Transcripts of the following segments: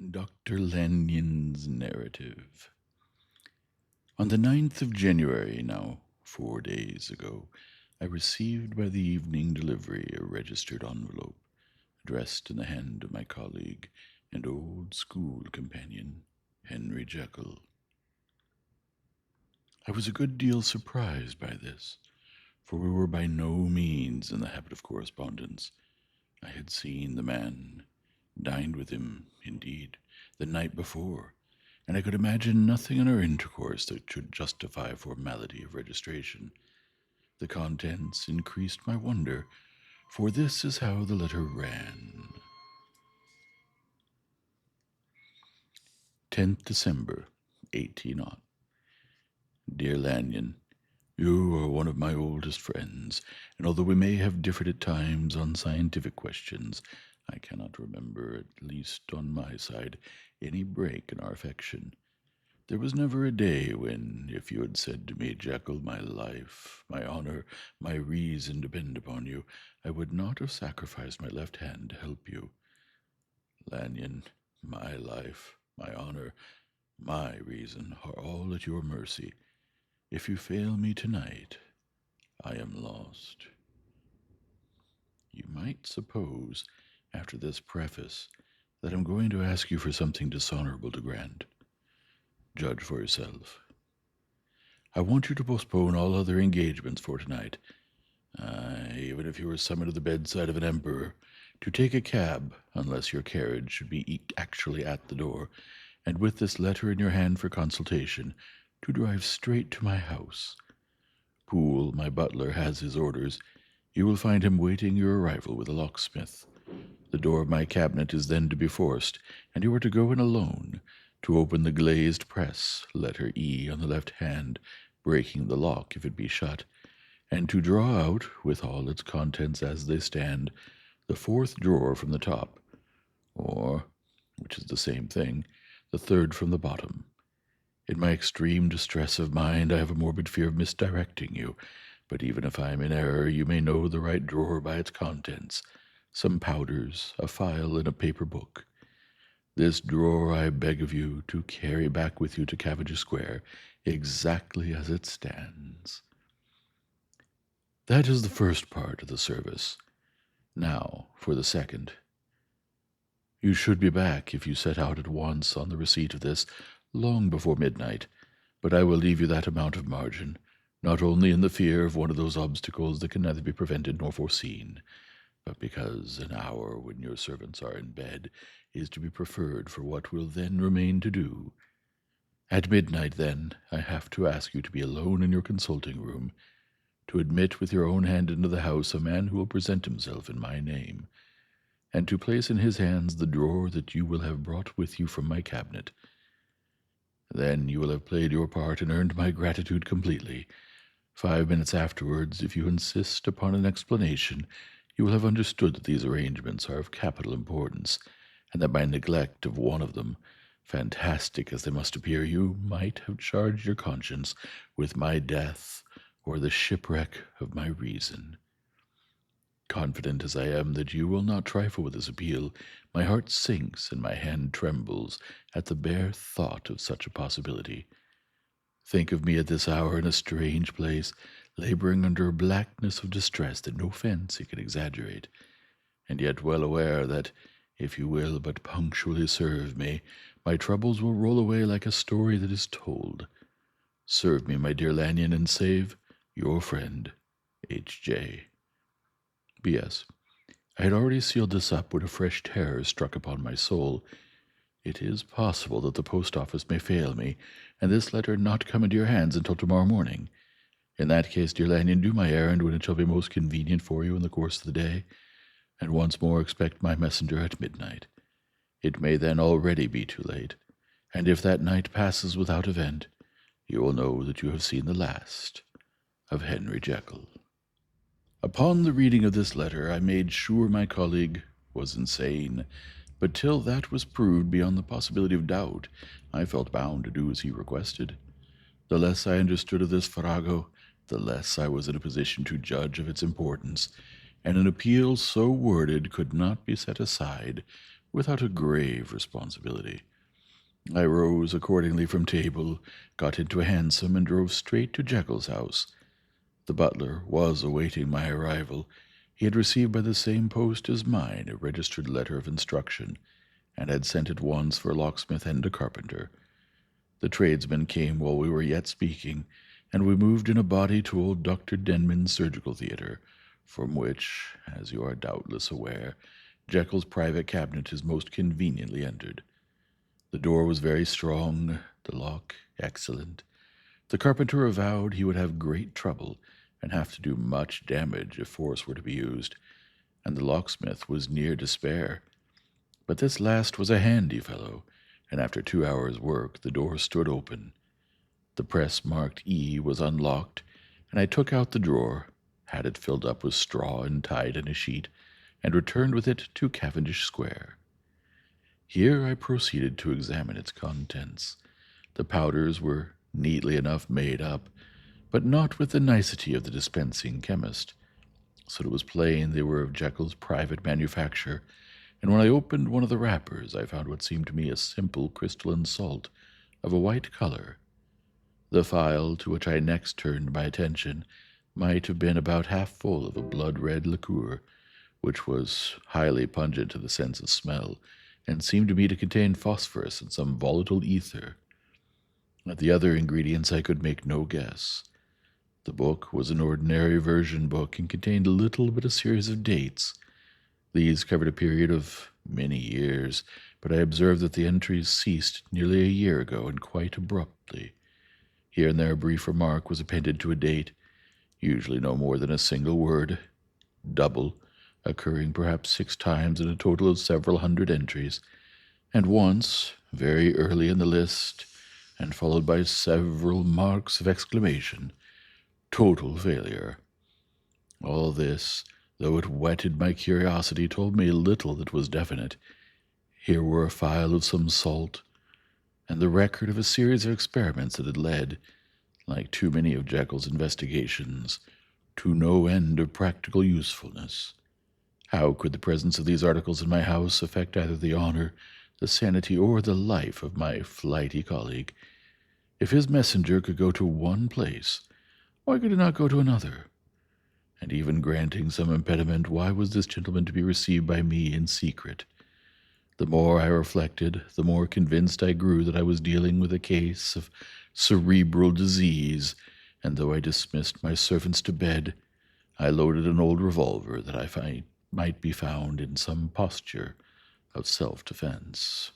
Dr. Lanyon's Narrative. On the 9th of January, now 4 days ago, I received by the evening delivery a registered envelope, addressed in the hand of my colleague and old school companion, Henry Jekyll. I was a good deal surprised by this, for we were by no means in the habit of correspondence. I had seen the man, dined with him, indeed, the night before, and I could imagine nothing in our intercourse that should justify a formality of registration. The contents increased my wonder, for this is how the letter ran. 10th December, 18 Dear Lanyon, you are one of my oldest friends, and although we may have differed at times on scientific questions, I cannot remember, at least on my side, any break in our affection. There was never a day when, if you had said to me, Jekyll, my life, my honor, my reason depend upon you, I would not have sacrificed my left hand to help you. Lanyon, my life, my honor, my reason are all at your mercy. If you fail me tonight, I am lost. You might suppose, after this preface, that I'm going to ask you for something dishonorable to grant. Judge for yourself. I want you to postpone all other engagements for tonight. Even if you were summoned to the bedside of an emperor, to take a cab, unless your carriage should be actually at the door, and with this letter in your hand for consultation, to drive straight to my house. Poole, my butler, has his orders. You will find him waiting your arrival with a locksmith. The door of my cabinet is then to be forced, and you are to go in alone, to open the glazed press, letter E on the left hand, breaking the lock if it be shut, and to draw out, with all its contents as they stand, the fourth drawer from the top, or, which is the same thing, the third from the bottom. In my extreme distress of mind, I have a morbid fear of misdirecting you, but even if I am in error, you may know the right drawer by its contents, some powders, a file, and a paper book. This drawer I beg of you to carry back with you to Cavendish Square, exactly as it stands. That is the first part of the service. Now for the second. You should be back, if you set out at once on the receipt of this, long before midnight, but I will leave you that amount of margin, not only in the fear of one of those obstacles that can neither be prevented nor foreseen, but because an hour when your servants are in bed is to be preferred for what will then remain to do. At midnight, then, I have to ask you to be alone in your consulting room, to admit with your own hand into the house a man who will present himself in my name, and to place in his hands the drawer that you will have brought with you from my cabinet. Then you will have played your part and earned my gratitude completely. 5 minutes afterwards, if you insist upon an explanation, you will have understood that these arrangements are of capital importance, and that by neglect of one of them, fantastic as they must appear, you might have charged your conscience with my death or the shipwreck of my reason. Confident as I am that you will not trifle with this appeal, my heart sinks and my hand trembles at the bare thought of such a possibility. Think of me at this hour in a strange place, laboring under a blackness of distress that no fancy can exaggerate, and yet well aware that, if you will but punctually serve me, my troubles will roll away like a story that is told. Serve me, my dear Lanyon, and save your friend, H.J. P.S. I had already sealed this up when a fresh terror struck upon my soul. It is possible that the post office may fail me, and this letter not come into your hands until tomorrow morning. In that case, dear Lanyon, do my errand when it shall be most convenient for you in the course of the day, and once more expect my messenger at midnight. It may then already be too late, and if that night passes without event, you will know that you have seen the last of Henry Jekyll. Upon the reading of this letter, I made sure my colleague was insane, but till that was proved beyond the possibility of doubt, I felt bound to do as he requested. The less I understood of this farrago, the less I was in a position to judge of its importance, and an appeal so worded could not be set aside without a grave responsibility. I rose accordingly from table, got into a hansom, and drove straight to Jekyll's house. The butler was awaiting my arrival. He had received by the same post as mine a registered letter of instruction, and had sent at once for a locksmith and a carpenter. The tradesmen came while we were yet speaking, and we moved in a body to old Dr. Denman's surgical theatre, from which, as you are doubtless aware, Jekyll's private cabinet is most conveniently entered. The door was very strong, the lock excellent. The carpenter avowed he would have great trouble, and have to do much damage if force were to be used, and the locksmith was near despair. But this last was a handy fellow, and after 2 hours' work the door stood open. The press marked E was unlocked, and I took out the drawer, had it filled up with straw and tied in a sheet, and returned with it to Cavendish Square. Here I proceeded to examine its contents. The powders were neatly enough made up, but not with the nicety of the dispensing chemist, so it was plain they were of Jekyll's private manufacture, and when I opened one of the wrappers I found what seemed to me a simple crystalline salt of a white color. The phial to which I next turned my attention might have been about half full of a blood-red liqueur, which was highly pungent to the sense of smell, and seemed to me to contain phosphorus and some volatile ether. At the other ingredients I could make no guess. The book was an ordinary version book and contained little but a series of dates. These covered a period of many years, but I observed that the entries ceased nearly a year ago and quite abruptly. Here and there a brief remark was appended to a date, usually no more than a single word, double, occurring perhaps 6 times in a total of several hundred entries, and once, very early in the list, and followed by several marks of exclamation, total failure. All this, though it whetted my curiosity, told me little that was definite. Here were a phial of some salt, and the record of a series of experiments that had led, like too many of Jekyll's investigations, to no end of practical usefulness. How could the presence of these articles in my house affect either the honor, the sanity, or the life of my flighty colleague? If his messenger could go to one place, why could he not go to another? And even granting some impediment, why was this gentleman to be received by me in secret? The more I reflected, the more convinced I grew that I was dealing with a case of cerebral disease, and though I dismissed my servants to bed, I loaded an old revolver that I might be found in some posture of self-defense.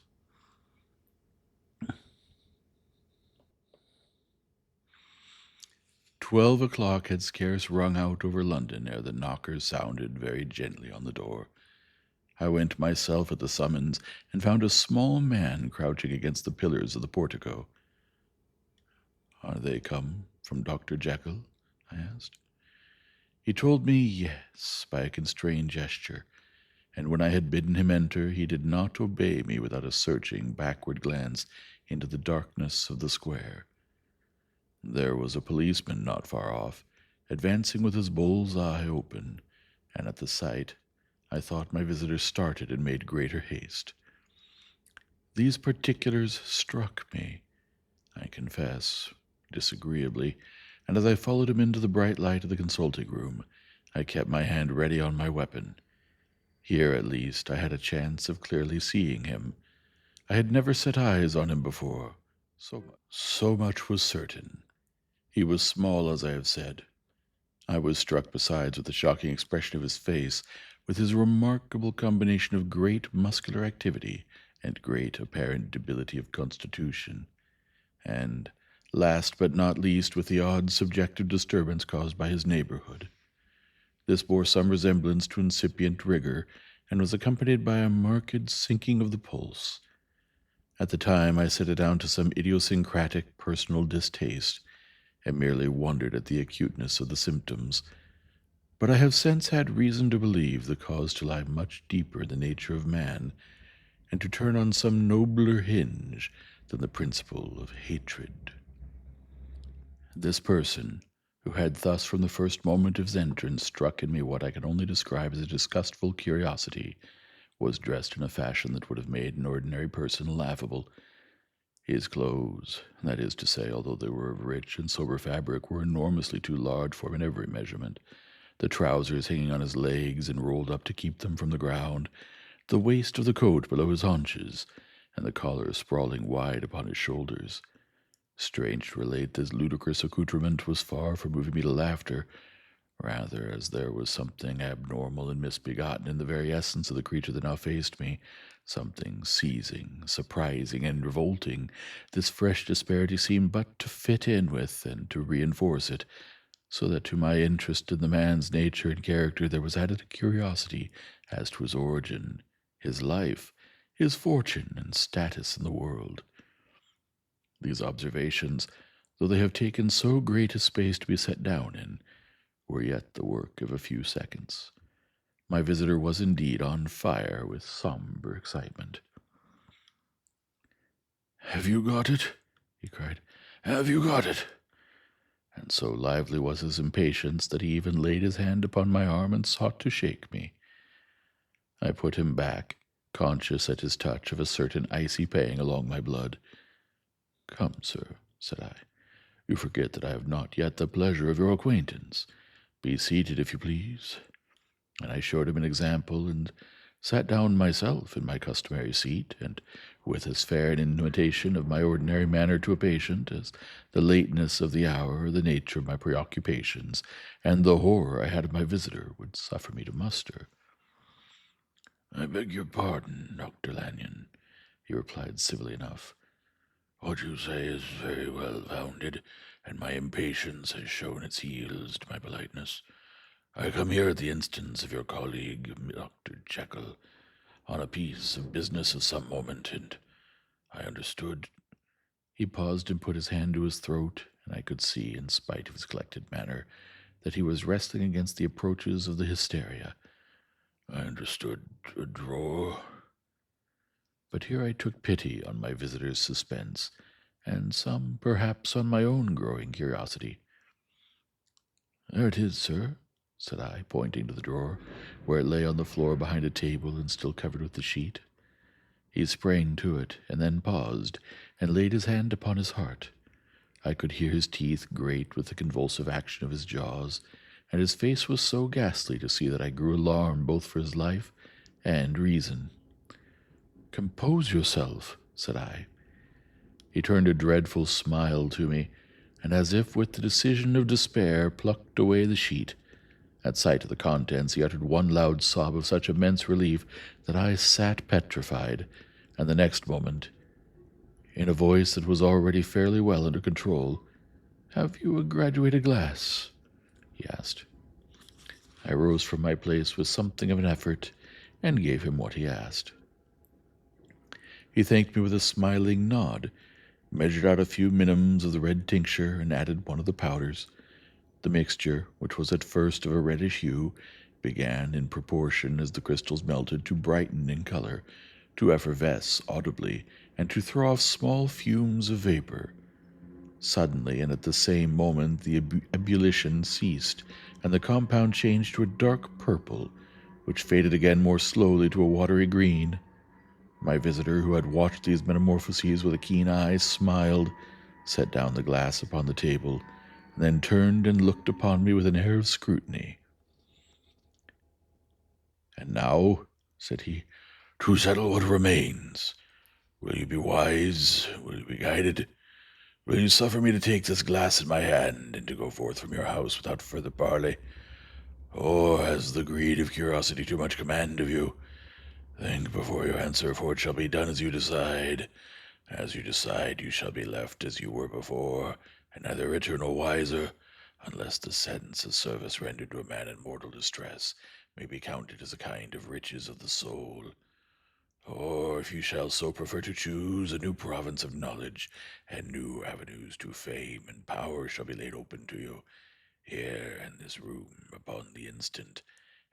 12 o'clock had scarce rung out over London ere the knocker sounded very gently on the door. I went myself at the summons, and found a small man crouching against the pillars of the portico. "Are they come from Dr. Jekyll?" I asked. He told me yes by a constrained gesture, and when I had bidden him enter, he did not obey me without a searching backward glance into the darkness of the square. There was a policeman not far off, advancing with his bull's eye open, and at the sight I thought my visitor started and made greater haste. These particulars struck me, I confess, disagreeably, and as I followed him into the bright light of the consulting room, I kept my hand ready on my weapon. Here, at least, I had a chance of clearly seeing him. I had never set eyes on him before. So much was certain. He was small, as I have said. I was struck besides with the shocking expression of his face, with his remarkable combination of great muscular activity and great apparent debility of constitution, and, last but not least, with the odd subjective disturbance caused by his neighborhood. This bore some resemblance to incipient rigor, and was accompanied by a marked sinking of the pulse. At the time I set it down to some idiosyncratic personal distaste, and merely wondered at the acuteness of the symptoms, but I have since had reason to believe the cause to lie much deeper in the nature of man, and to turn on some nobler hinge than the principle of hatred. This person, who had thus from the first moment of his entrance struck in me what I can only describe as a disgustful curiosity, was dressed in a fashion that would have made an ordinary person laughable. His clothes, that is to say, although they were of rich and sober fabric, were enormously too large for him in every measurement, the trousers hanging on his legs and rolled up to keep them from the ground, the waist of the coat below his haunches, and the collar sprawling wide upon his shoulders. Strange to relate, this ludicrous accoutrement was far from moving me to laughter, rather as there was something abnormal and misbegotten in the very essence of the creature that now faced me, something seizing, surprising, and revolting. This fresh disparity seemed but to fit in with and to reinforce it, so that to my interest in the man's nature and character there was added a curiosity as to his origin, his life, his fortune, and status in the world. These observations, though they have taken so great a space to be set down in, were yet the work of a few seconds. My visitor was indeed on fire with somber excitement. "Have you got it?" he cried. "Have you got it?" And so lively was his impatience that he even laid his hand upon my arm and sought to shake me. I put him back, conscious at his touch of a certain icy pang along my blood. "Come, sir," said I, "you forget that I have not yet the pleasure of your acquaintance. Be seated, if you please." And I showed him an example, and sat down myself in my customary seat, and with as fair an imitation of my ordinary manner to a patient as the lateness of the hour, or the nature of my preoccupations, and the horror I had of my visitor would suffer me to muster. "I beg your pardon, Dr. Lanyon," he replied civilly enough. "What you say is very well founded, and my impatience has shown its heels to my politeness. I come here at the instance of your colleague, Dr. Jekyll, on a piece of business of some moment, and I understood—" He paused and put his hand to his throat, and I could see, in spite of his collected manner, that he was wrestling against the approaches of the hysteria. "I understood a drawer—" But here I took pity on my visitor's suspense, and some, perhaps, on my own growing curiosity. "There it is, sir," said I, pointing to the drawer, where it lay on the floor behind a table and still covered with the sheet. He sprang to it, and then paused, and laid his hand upon his heart. I could hear his teeth grate with the convulsive action of his jaws, and his face was so ghastly to see that I grew alarmed both for his life and reason. "Compose yourself," said I. He turned a dreadful smile to me, and as if with the decision of despair plucked away the sheet. At sight of the contents he uttered one loud sob of such immense relief that I sat petrified, and the next moment, in a voice that was already fairly well under control, "Have you a graduated glass?" he asked. I rose from my place with something of an effort and gave him what he asked. He thanked me with a smiling nod, measured out a few minims of the red tincture, and added one of the powders. The mixture, which was at first of a reddish hue, began, in proportion as the crystals melted, to brighten in color, to effervesce audibly, and to throw off small fumes of vapor. Suddenly, and at the same moment, the ebullition ceased, and the compound changed to a dark purple, which faded again more slowly to a watery green. My visitor, who had watched these metamorphoses with a keen eye, smiled, set down the glass upon the table, and then turned and looked upon me with an air of scrutiny. "And now," said he, "to settle what remains. Will you be wise? Will you be guided? Will you suffer me to take this glass in my hand, and to go forth from your house without further parley? Or has the greed of curiosity too much command of you? Think before you answer, for it shall be done as you decide. As you decide, you shall be left as you were before, and neither richer nor wiser, unless the sentence of service rendered to a man in mortal distress may be counted as a kind of riches of the soul. Or, if you shall so prefer to choose, a new province of knowledge and new avenues to fame and power shall be laid open to you, here in this room, upon the instant,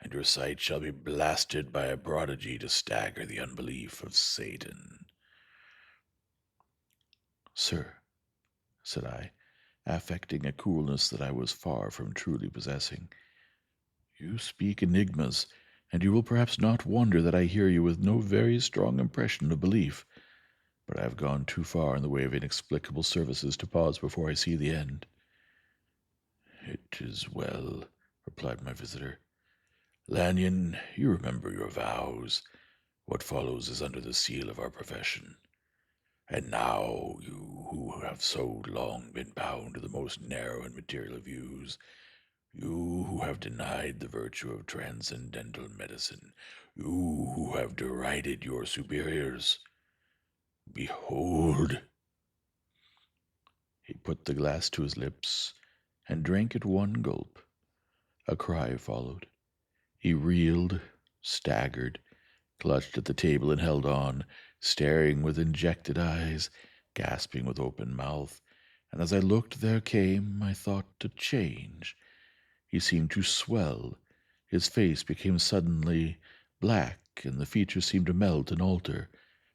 and your sight shall be blasted by a prodigy to stagger the unbelief of Satan." "Sir," said I, affecting a coolness that I was far from truly possessing, "you speak enigmas, and you will perhaps not wonder that I hear you with no very strong impression of belief, but I have gone too far in the way of inexplicable services to pause before I see the end." "It is well," replied my visitor. "Lanyon, you remember your vows. What follows is under the seal of our profession. And now, you who have so long been bound to the most narrow and material views, you who have denied the virtue of transcendental medicine, you who have derided your superiors, behold." He put the glass to his lips and drank at one gulp. A cry followed. He reeled, staggered, clutched at the table and held on, staring with injected eyes, gasping with open mouth, and as I looked there came, I thought, a change. He seemed to swell. His face became suddenly black, and the features seemed to melt and alter.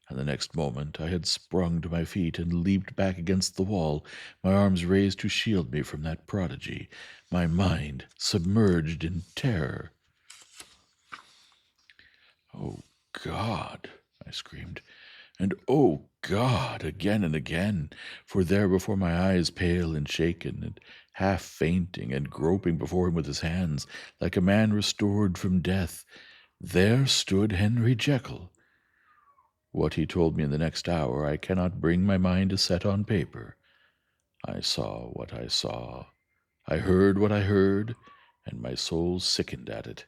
And the next moment I had sprung to my feet and leaped back against the wall, my arms raised to shield me from that prodigy, my mind submerged in terror. "Oh, God!" I screamed, and "Oh, God!" again and again, for there before my eyes, pale and shaken, and half fainting, and groping before him with his hands, like a man restored from death, there stood Henry Jekyll. What he told me in the next hour I cannot bring my mind to set on paper. I saw what I saw, I heard what I heard, and my soul sickened at it.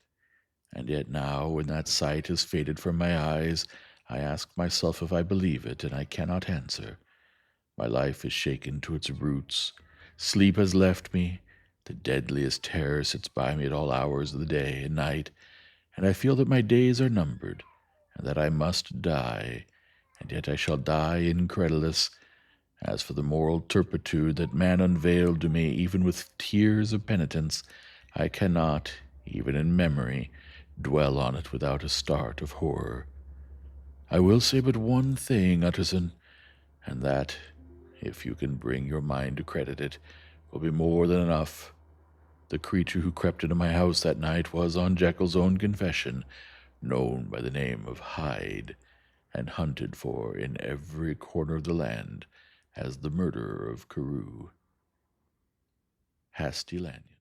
And yet now, when that sight has faded from my eyes, I ask myself if I believe it, and I cannot answer. My life is shaken to its roots. Sleep has left me. The deadliest terror sits by me at all hours of the day and night, and I feel that my days are numbered, and that I must die, and yet I shall die incredulous. As for the moral turpitude that man unveiled to me, even with tears of penitence, I cannot, even in memory, dwell on it without a start of horror. I will say but one thing, Utterson, and that, if you can bring your mind to credit it, will be more than enough. The creature who crept into my house that night was, on Jekyll's own confession, known by the name of Hyde, and hunted for in every corner of the land as the murderer of Carew. Hasty Lanyon.